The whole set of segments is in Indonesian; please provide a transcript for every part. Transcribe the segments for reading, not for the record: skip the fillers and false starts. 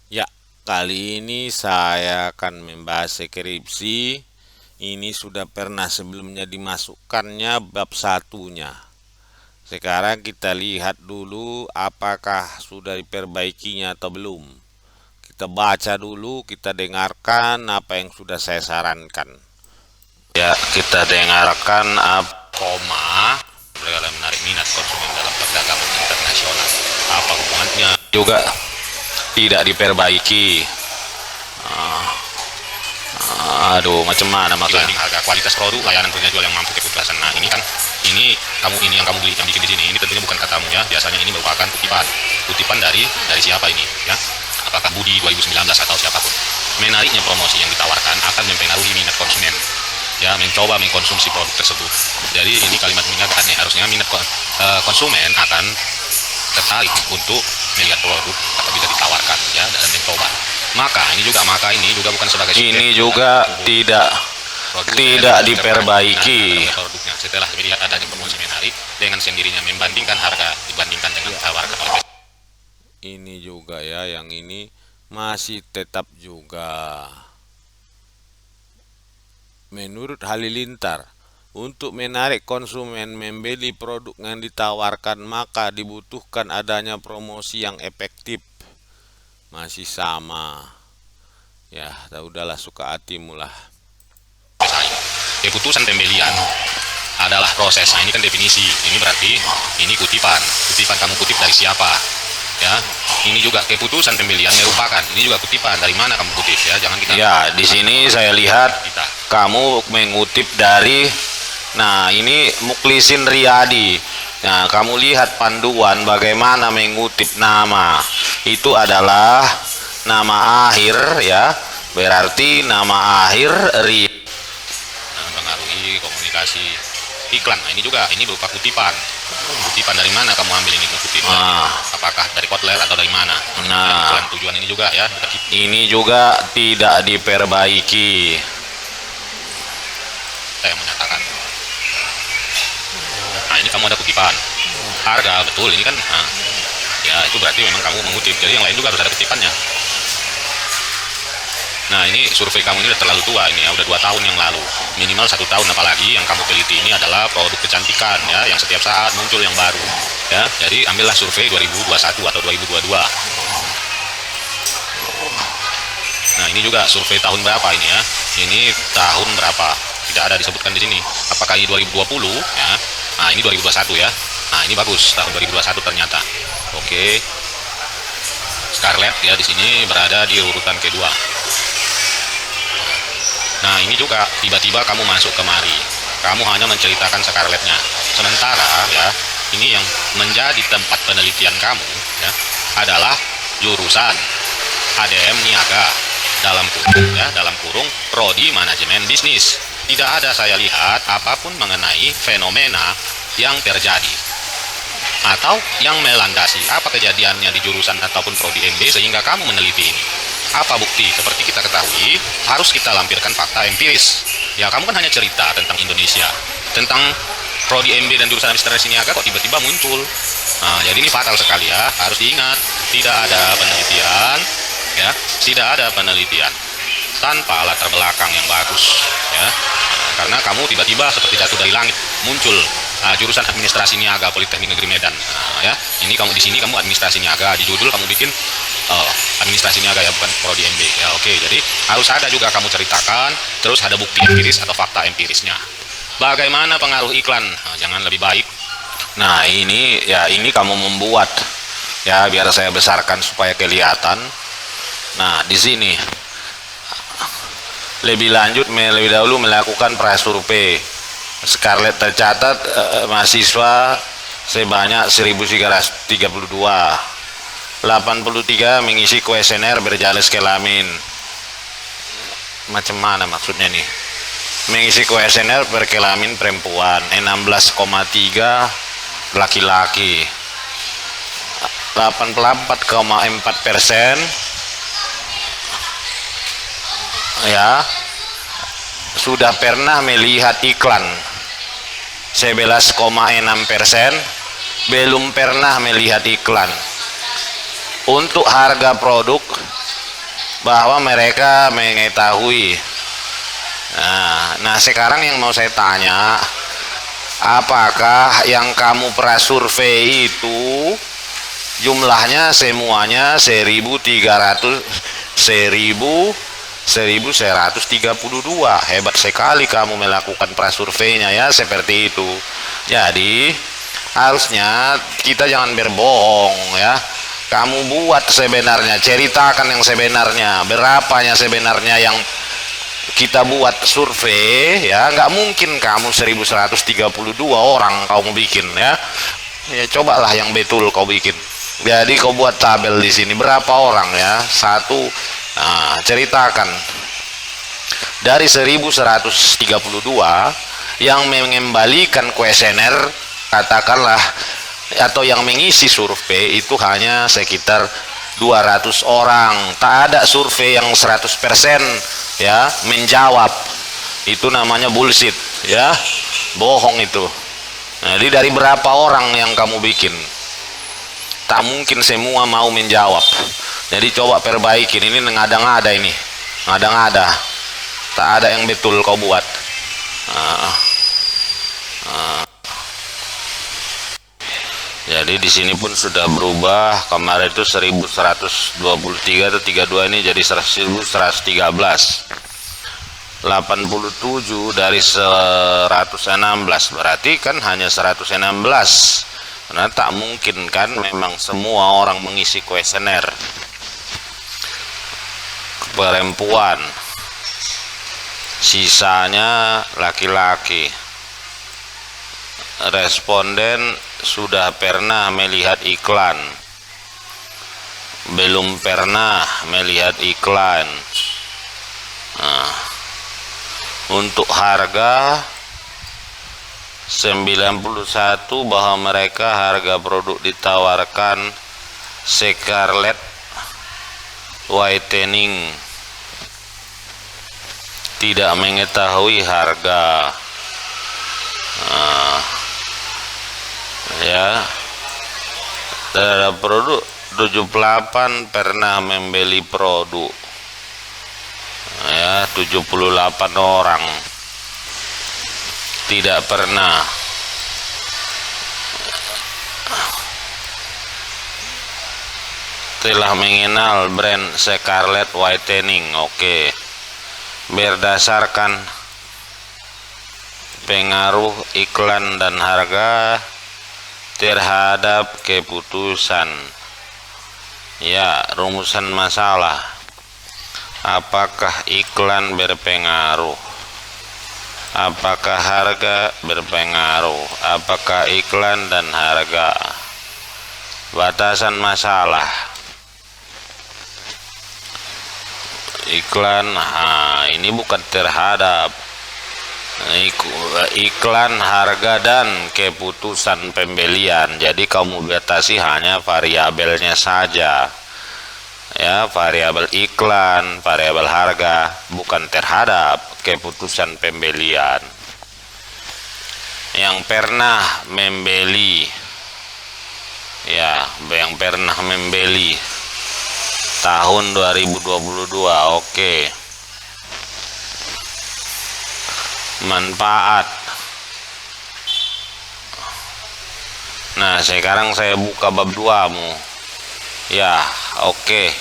Ya, kali ini saya akan membahas skripsi. Ini sudah pernah sebelumnya dimasukkannya bab satunya. Sekarang kita lihat dulu apakah sudah diperbaikinya atau belum. Kita baca dulu, kita dengarkan apa yang sudah saya sarankan. Ya, kita dengarkan koma dalam menarik minat konsumen dalam perdagangan internasional. Apa hubungannya? Juga tidak diperbaiki. Aduh, macam mana maksudnya? Dibanding harga kualitas produk, layanan penjual yang mampu keputusan. Nah, ini kan ini yang kamu beli, yang bikin di sini. Ini tentunya bukan katamu ya. Biasanya ini merupakan kutipan. Kutipan dari siapa ini ya? Apakah Budi 2019 atau siapapun. Menariknya promosi yang ditawarkan akan mempengaruhi minat konsumen. Ya, mencoba mengkonsumsi produk tersebut. Jadi ini kalimat minat harusnya minat konsumen akan tertarik untuk melihat produk apabila ditawarkan ya dan mencoba. Maka ini juga bukan sebagai ini juga tidak diperbaiki. Produknya setelah melihat adanya promosi menarik dengan sendirinya membandingkan harga dibandingkan dengan tawarkan oleh ini juga ya, yang ini masih tetap juga. Menurut Halilintar, untuk menarik konsumen membeli produk yang ditawarkan maka dibutuhkan adanya promosi yang efektif. Masih sama. Ya, udahlah, suka hatimu lah. Keputusan pembelian adalah proses. Nah, ini kan definisi. Ini berarti ini kutipan. Kutipan kamu kutip dari siapa? Ya, ini juga keputusan pembelian merupakan. Ini juga kutipan dari mana kamu kutip ya? Jangan kita. Ya, di sini saya lihat kamu mengutip dari. Nah, ini Muklisin Riyadi. Nah, kamu lihat panduan bagaimana mengutip nama. Itu adalah nama akhir ya. Berarti nama akhir mempengaruhi komunikasi iklan. Nah, ini berupa kutipan. Kutipan dari mana kamu ambil ini kutip? Apakah dari Kotler atau dari mana? Nah, tujuan ini juga ya. Ini juga tidak diperbaiki. Saya menyatakan. Nah, ini kamu ada kutipan. Harga betul ini kan. Nah, ya itu berarti memang kamu mengutip. Jadi yang lain juga harus ada kutipannya. Nah, ini survei kamu ini udah terlalu tua ini ya, udah 2 tahun yang lalu, minimal 1 tahun. Apalagi yang kamu teliti ini adalah produk kecantikan ya, yang setiap saat muncul yang baru ya. Jadi ambillah survei 2021 atau 2022. Nah, ini juga survei tahun berapa ini ya? Ini tahun berapa? Tidak ada disebutkan di sini. Apakah ini 2020 ya? Nah, ini 2021 ya. Nah, ini bagus, tahun 2021 ternyata. Oke. Scarlett ya di sini berada di urutan kedua. Nah, ini juga tiba-tiba kamu masuk kemari, kamu hanya menceritakan Scarlettnya, sementara ya ini yang menjadi tempat penelitian kamu ya adalah jurusan ADM Niaga dalam kurung prodi manajemen bisnis. Tidak ada saya lihat apapun mengenai fenomena yang terjadi atau yang melandasi apa kejadiannya di jurusan ataupun prodi MB sehingga kamu meneliti ini. Apa bukti? Seperti kita ketahui, harus kita lampirkan fakta empiris. Ya, kamu kan hanya cerita tentang Indonesia, tentang prodi MB dan jurusan administrasi niaga kok tiba-tiba muncul. Nah, jadi ini fatal sekali ya, harus diingat, tidak ada penelitian, ya, tidak ada penelitian tanpa latar belakang yang bagus, ya. Nah, karena kamu tiba-tiba seperti jatuh dari langit muncul jurusan administrasi niaga Politeknik Negeri Medan. Nah, ya, ini kamu di sini kamu administrasi niaga, di judul kamu bikin administrasi niaga ya, bukan prodi MB ya. Oke, jadi harus ada juga kamu ceritakan, terus ada bukti empiris atau fakta empirisnya. Bagaimana pengaruh iklan? Nah, jangan lebih baik. Nah, ini ya, ini kamu membuat ya, biar saya besarkan supaya kelihatan. Nah, di sini lebih lanjut, lebih dahulu melakukan prasurvei. Scarlett tercatat mahasiswa sebanyak 1332, 83 mengisi kuesioner berjenis kelamin. Macam mana maksudnya nih? Mengisi kuesioner berkelamin perempuan, 16,3 laki-laki, 84,4% ya sudah pernah melihat iklan, 11,6% belum pernah melihat iklan. Untuk harga produk bahwa mereka mengetahui. Nah, sekarang yang mau saya tanya, apakah yang kamu prasurvei itu jumlahnya semuanya 1132? Hebat sekali kamu melakukan prasurveinya ya, seperti itu. Jadi harusnya kita jangan berbohong ya. Kamu buat sebenarnya, ceritakan yang sebenarnya, berapanya sebenarnya yang kita buat survei ya. Nggak mungkin kamu 1132 orang kamu bikin ya. Ya cobalah yang betul kau bikin. Jadi kau buat tabel di sini berapa orang ya, satu. Nah, ceritakan dari 1132 yang mengembalikan kuesioner, katakanlah, atau yang mengisi survei itu hanya sekitar 200 orang. Tak ada survei yang 100% ya menjawab. Itu namanya bullshit ya, bohong itu. Jadi dari berapa orang yang kamu bikin, tak mungkin semua mau menjawab. Jadi coba perbaikin, ini ngada-ngada, ini ngada-ngada, tak ada yang betul kau buat. Jadi di sini pun sudah berubah. Kemarin itu 1123 atau 32, ini jadi 1113. 87 dari 116 berarti kan hanya 116. Karena tak mungkin kan memang semua orang mengisi kuesioner. Perempuan, sisanya laki-laki. Responden sudah pernah melihat iklan, belum pernah melihat iklan. Nah, untuk harga 91 bahwa mereka harga produk ditawarkan Scarlett Whitening, tidak mengetahui harga. Ya, terhadap produk 78 pernah membeli produk ya, 78 orang tidak pernah. Telah mengenal brand Scarlett Whitening. Oke. Berdasarkan pengaruh iklan dan harga terhadap keputusan. Ya, rumusan masalah. Apakah iklan berpengaruh? Apakah harga berpengaruh? Apakah iklan dan harga? Batasan masalah. Iklan, ini bukan terhadap. Iklan, harga, dan keputusan pembelian. Jadi kamu batasi hanya variabelnya saja ya, variabel iklan, variabel harga, bukan terhadap keputusan pembelian. Yang pernah membeli ya, yang pernah membeli tahun 2022. Oke. Manfaat. Nah, sekarang saya buka bab 2-mu. Ya, oke.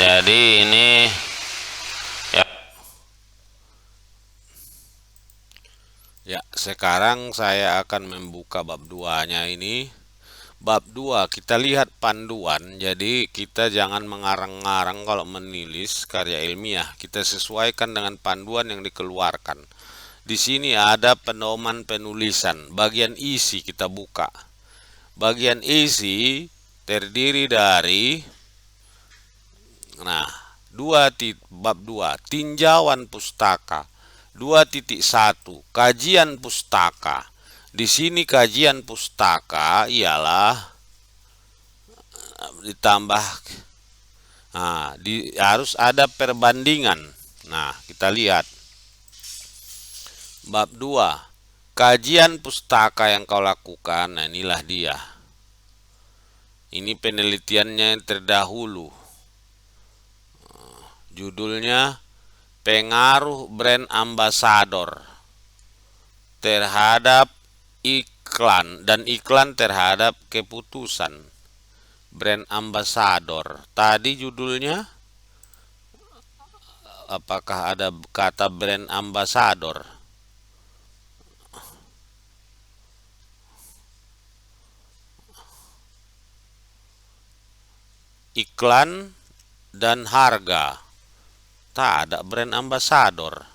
Jadi ini ya. Ya, sekarang saya akan membuka bab 2-nya ini. Bab 2 kita lihat panduan. Jadi kita jangan mengarang-ngarang kalau menulis karya ilmiah. Kita sesuaikan dengan panduan yang dikeluarkan. Di sini ada pedoman penulisan. Bagian isi kita buka. Bagian isi terdiri dari bab 2 tinjauan pustaka. 2.1 kajian pustaka. Di sini kajian pustaka ialah ditambah, harus ada perbandingan. Nah, kita lihat bab 2 kajian pustaka yang kau lakukan. Nah, inilah dia. Ini penelitiannya yang terdahulu. Judulnya pengaruh brand ambasador terhadap iklan dan iklan terhadap keputusan. Brand ambasador. Tadi judulnya apakah ada kata brand ambasador? Iklan dan harga. Tak ada brand ambasador.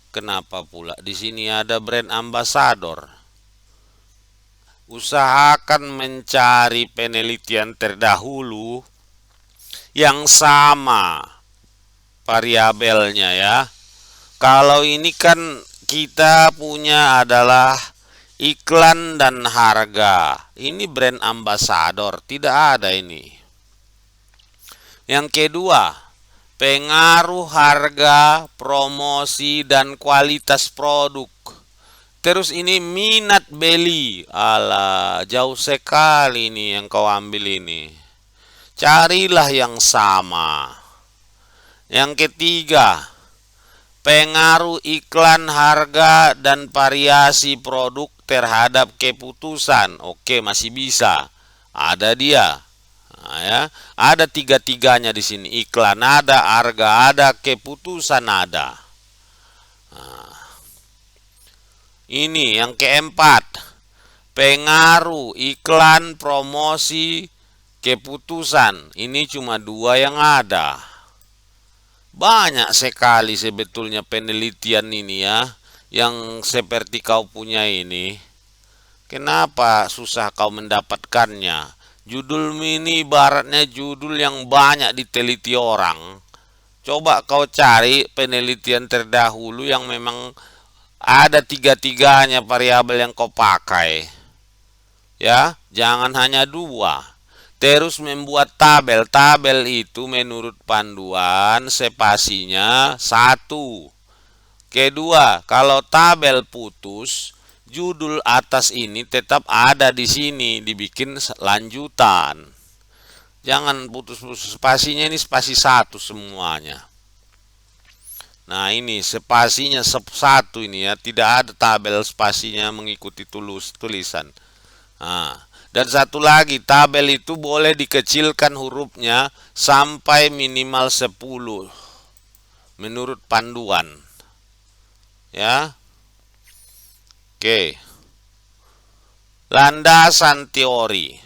Kenapa pula di sini ada brand ambasador? Usahakan mencari penelitian terdahulu yang sama variabelnya ya. Kalau ini kan kita punya adalah iklan dan harga. Ini brand ambasador, tidak ada ini. Yang kedua, pengaruh harga, promosi, dan kualitas produk. Terus ini minat beli. Alah, jauh sekali ini yang kau ambil ini. Carilah yang sama. Yang ketiga, pengaruh iklan, harga, dan variasi produk terhadap keputusan. Oke, masih bisa. Ada dia. Nah, ya, ada tiga-tiganya di sini. Iklan ada, harga ada, keputusan ada. Nah, ini yang keempat. Pengaruh iklan, promosi, keputusan. Ini cuma dua yang ada. Banyak sekali sebetulnya penelitian ini ya, yang seperti kau punya ini. Kenapa susah kau mendapatkannya? Judul ini ibaratnya judul yang banyak diteliti orang. Coba kau cari penelitian terdahulu yang memang ada tiga-tiganya variabel yang kau pakai. Ya, jangan hanya dua. Terus membuat tabel. Tabel itu menurut panduan spasinya 1. Kedua, kalau tabel putus, judul atas ini tetap ada di sini, dibikin lanjutan. Jangan putus-putus, spasinya ini spasi 1 semuanya. Nah, ini spasinya 1 ini ya, tidak ada tabel spasinya mengikuti tulisan. Nah, dan satu lagi, tabel itu boleh dikecilkan hurufnya sampai minimal 10 menurut panduan. Ya. Oke. Landasan teori.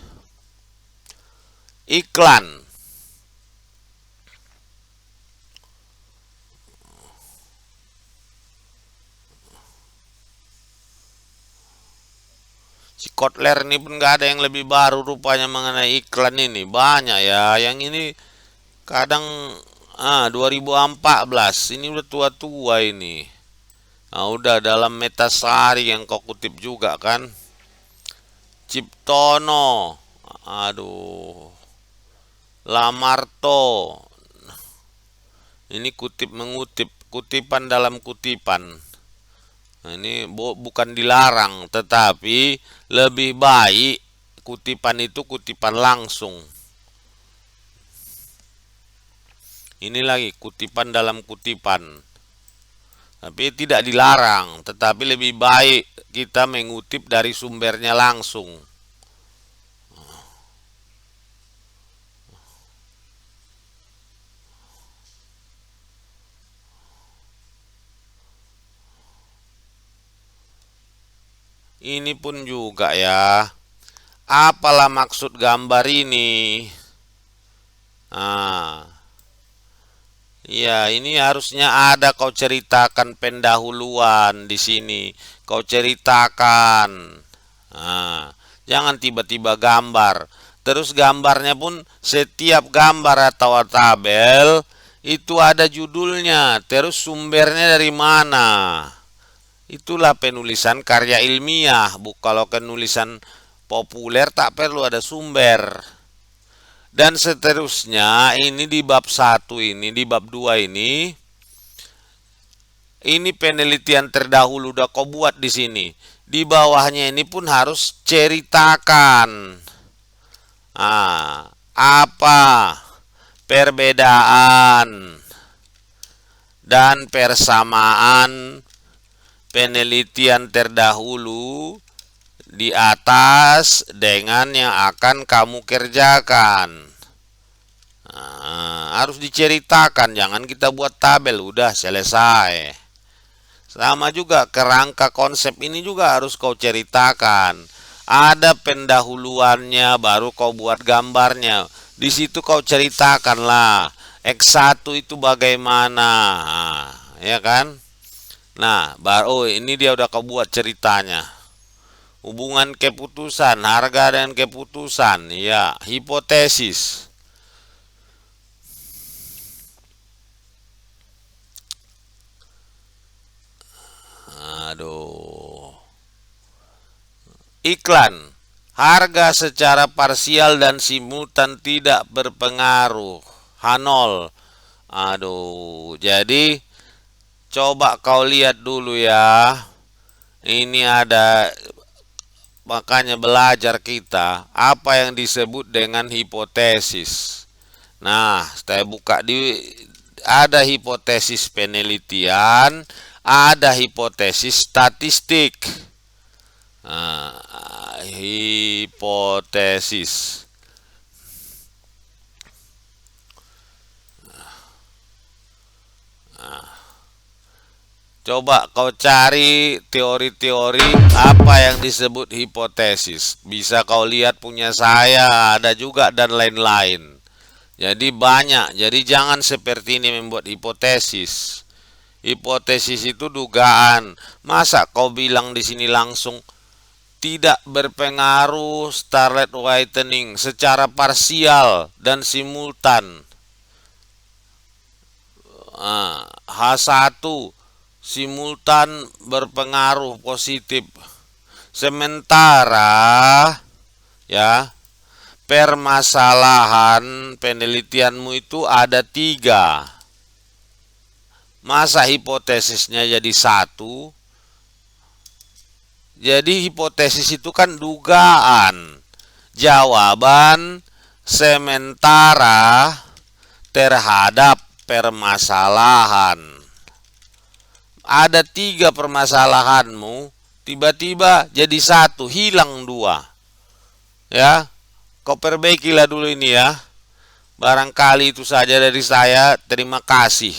Iklan. Si Kotler ini pun nggak ada yang lebih baru rupanya mengenai iklan ini. Banyak ya. Yang ini kadang 2014. Ini udah tua-tua ini. Nah, udah dalam Metasari yang kau kutip juga kan. Ciptono. Aduh. Lamarto. Ini kutip mengutip. Kutipan dalam kutipan. Nah, ini bukan dilarang, tetapi lebih baik kutipan itu kutipan langsung. Ini lagi kutipan dalam kutipan. Tapi tidak dilarang, tetapi lebih baik kita mengutip dari sumbernya langsung. Ini pun juga ya. Apalah maksud gambar ini? Nah, ya ini harusnya ada kau ceritakan pendahuluan di sini. Kau ceritakan. Nah, jangan tiba-tiba gambar. Terus gambarnya pun setiap gambar atau tabel itu ada judulnya. Terus sumbernya dari mana? Itulah penulisan karya ilmiah. Kalau penulisan populer tak perlu ada sumber. Dan seterusnya, ini di bab 1 ini, di bab 2 ini penelitian terdahulu udah kau buat di sini. Di bawahnya ini pun harus ceritakan. Apa perbedaan dan persamaan penelitian terdahulu di atas dengan yang akan kamu kerjakan. Nah, harus diceritakan, jangan kita buat tabel, udah selesai. Sama juga kerangka konsep ini juga harus kau ceritakan. Ada pendahuluannya, baru kau buat gambarnya. Di situ kau ceritakanlah X1 itu bagaimana, ya kan? Nah, baru ini dia udah kau buat ceritanya. Hubungan keputusan, harga dan keputusan, ya, hipotesis. Aduh. Iklan. Harga secara parsial dan simultan tidak berpengaruh. H0. Aduh. Jadi coba kau lihat dulu ya. Ini ada, makanya belajar kita apa yang disebut dengan hipotesis. Nah, saya buka di, ada hipotesis penelitian, ada hipotesis statistik. Nah, hipotesis. Coba kau cari teori-teori apa yang disebut hipotesis. Bisa kau lihat punya saya, ada juga dan lain-lain. Jadi banyak. Jadi jangan seperti ini membuat hipotesis. Hipotesis itu dugaan. Masa kau bilang di sini langsung tidak berpengaruh starlight whitening secara parsial dan simultan. H1 simultan berpengaruh positif. Sementara ya, permasalahan penelitianmu itu ada 3. Masa hipotesisnya jadi 1? Jadi hipotesis itu kan dugaan, jawaban sementara terhadap permasalahan. Ada 3 permasalahanmu, tiba-tiba jadi 1, hilang 2. Ya, kau perbaikilah dulu ini ya. Barangkali itu saja dari saya. Terima kasih.